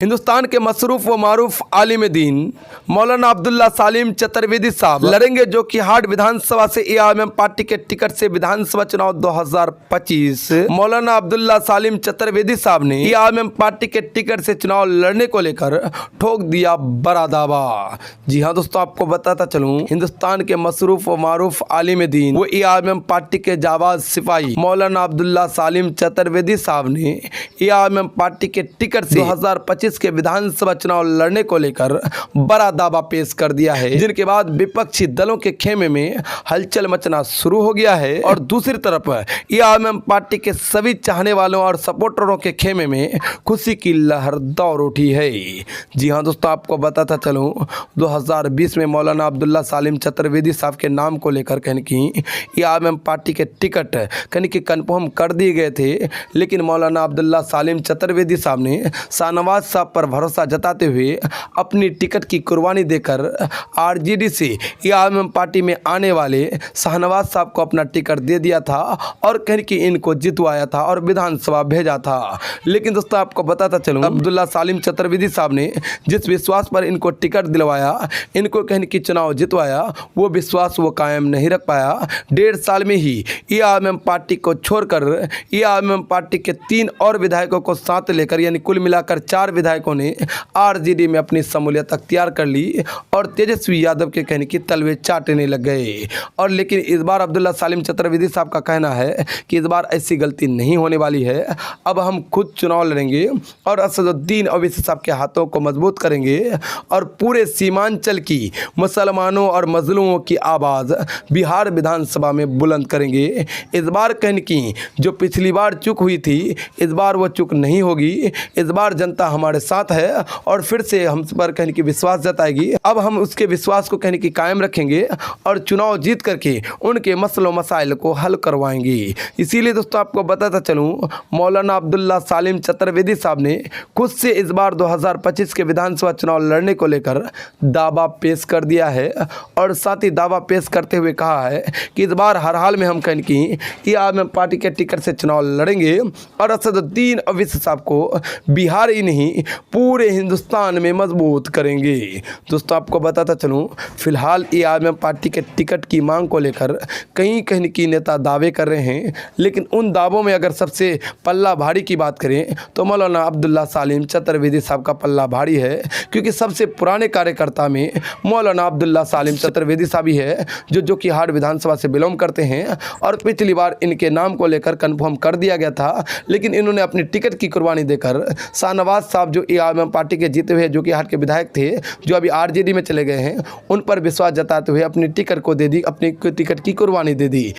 हिंदुस्तान के मसरूफ व मारूफ आलिम दीन मौलाना अब्दुल्ला सालिम चतुर्वेदी साहब लड़ेंगे जोकीहाट विधानसभा से एआईएमएम पार्टी के टिकट से विधानसभा चुनाव 2025। मौलाना अब्दुल्ला सालिम चतुर्वेदी साहब ने एआईएमएम पार्टी के टिकट से चुनाव लड़ने को लेकर ठोक दिया बड़ा दावा। जी हाँ दोस्तों, आपको बताता चलूं, हिंदुस्तान के मसरूफ व मारूफ आलिम दीन वो एआईएमएम पार्टी के जाबाज सिपाही मौलाना अब्दुल्ला सालिम चतुर्वेदी साहब ने एआईएमएम पार्टी के टिकट से 2025 के विधानसभा चुनाव लड़ने को लेकर बड़ा दावा पेश कर दिया है, जिनके बाद विपक्षी दलों के खेमे में हलचल मचना शुरू हो गया है और दूसरी तरफ एआईएमएम पार्टी के सभी चाहने वालों और सपोर्टरों के खेमे में खुशी की लहर दौड़ उठी है। जी हाँ दोस्तों, आपको बताता चलूं, 2020 में मौलाना अब्दुल्ला सालिम चतुर्वेदी साहब के नाम को लेकर कहने की एआईएमएम पार्टी के टिकट कहने की कन्फर्म कर दिए गए थे, लेकिन मौलाना अब्दुल्ला सालिम चतुर्वेदी साहब ने शाहनवाज साहब पर भरोसा जताते हुए अपनी टिकट की कुर्बानी देकर आरजेडी से एआईएमएम पार्टी में आने वाले शाहनवाज साहब को अपना टिकट दे दिया था और कहने की इनको जितवाया था और विधानसभा भेजा था। लेकिन दोस्तों, आपको बताता चलूं, अब्दुल्ला सालिम चतुर्वेदी साहब ने जिस विश्वास पर इनको टिकट दिलवाया, इनको कहने की चुनाव जितवाया, वो विश्वास वो कायम नहीं रख पाया। 1.5 साल में ही एआईएमएम पार्टी को छोड़कर एआईएमएम पार्टी के 3 और विधायकों को साथ लेकर यानी कुल मिलाकर 4 विधायकों ने आरजेडी में अपनी शमूलियत अख्तियार कर ली और तेजस्वी यादव के कहने की तलवे चाटने लग गए। और लेकिन इस बार अब्दुल्ला सालिम चतुर्वेदी साहब का कहना है कि इस बार ऐसी गलती नहीं होने वाली है, अब हम खुद चुनाव लड़ेंगे और असदुद्दीन ओवैसी साहब के हाथों को मजबूत करेंगे और पूरे सीमांचल की मुसलमानों और मजलूमों की आवाज़ बिहार विधानसभा में बुलंद करेंगे। इस बार कहने की जो पिछली बार चूक हुई थी, इस बार वो चूक नहीं होगी। इस बार जनता हमारे साथ है और फिर से हम पर कहने की विश्वास जताएगी। अब हम उसके विश्वास को कहने की कायम रखेंगे और चुनाव जीत करके उनके मसलों मसाइल को हल करवाएंगे। इसीलिए दोस्तों, आपको बताता चलूं, मौलाना अब्दुल्ला सालिम चतुर्वेदी साहब ने खुद से इस बार 2025 के विधानसभा चुनाव लड़ने को लेकर दावा पेश कर दिया है और साथ ही दावा पेश करते हुए कहा है कि इस बार हर हाल में हम कहने की एआईएमएम पार्टी के टिकट से चुनाव लड़ेंगे और असदुद्दीन ओवैसी साहब को बिहार ही नहीं पूरे हिंदुस्तान में मजबूत करेंगे। दोस्तों, आपको बताता चलूं, फिलहाल एआईएमएम पार्टी के टिकट की मांग को लेकर कई कहने की नेता दावे कर रहे हैं, लेकिन उन दावों में अगर सबसे पल्ला भारी की बात करें तो मौलाना अब्दुल्ला सालिम चतुर्वेदी साहब का पल्ला भारी है, क्योंकि सबसे पुराने कार्यकर्ता में मौलाना अब्दुल्ला सालिम चतुर्वेदी साहब ही है जो जोकीहाट विधानसभा से बिलोंग करते हैं और पिछली बार इनके नाम को लेकर कन्फर्म कर दिया गया था, लेकिन इन्होंने अपनी टिकट की कुर्बानी देकर शाहनवाज साहब जो एआईएमएम पार्टी के जीते हुए जोकीहाट के विधायक थे, जो अभी आरजेडी में चले गए हैं, उन पर विश्वास जताते हुए अपनी टिकट को दे दी, अपनी टिकट की कुर्बानी दे दी।